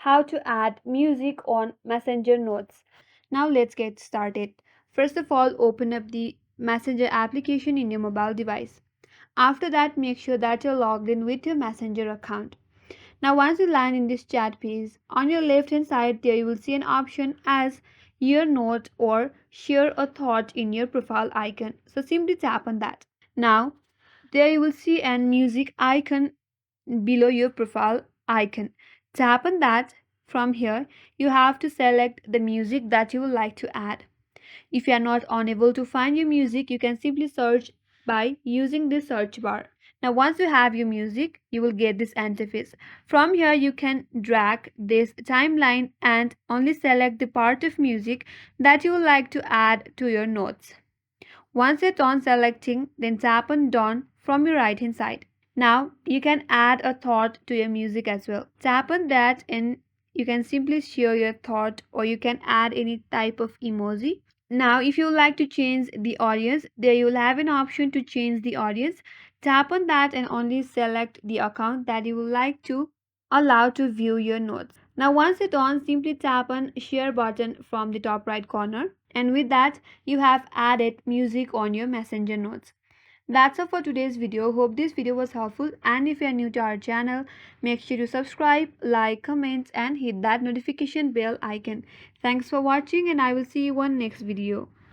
how to add music on Messenger notes. Now let's get started. First of all, open up the Messenger application in your mobile device. After that, make sure that you're logged in with your Messenger account. Now once you land in this chat page, on your left hand side there you will see an option as your note or share a thought in your profile icon. So simply tap on that. Now there you will see an music icon below your profile icon. Tap on that. From here, you have to select the music that you would like to add. If you are not unable to find your music, you can simply search by using the search bar. Now, once you have your music, you will get this interface. From here, you can drag this timeline and only select the part of music that you would like to add to your notes. Once you're done selecting, then tap on done from your right hand side. Now you can add a thought to your music as well. Tap on that and you can simply share your thought or you can add any type of emoji. Now if you would like to change the audience, there you will have an option to change the audience. Tap on that and only select the account that you would like to allow to view your notes. Now once it's on, simply tap on share button from the top right corner, and with that you have added music on your Messenger notes. That's all for today's video. Hope this video was helpful, and if you are new to our channel, make sure to subscribe, like, comment and hit that notification bell icon. Thanks for watching and I will see you on next video.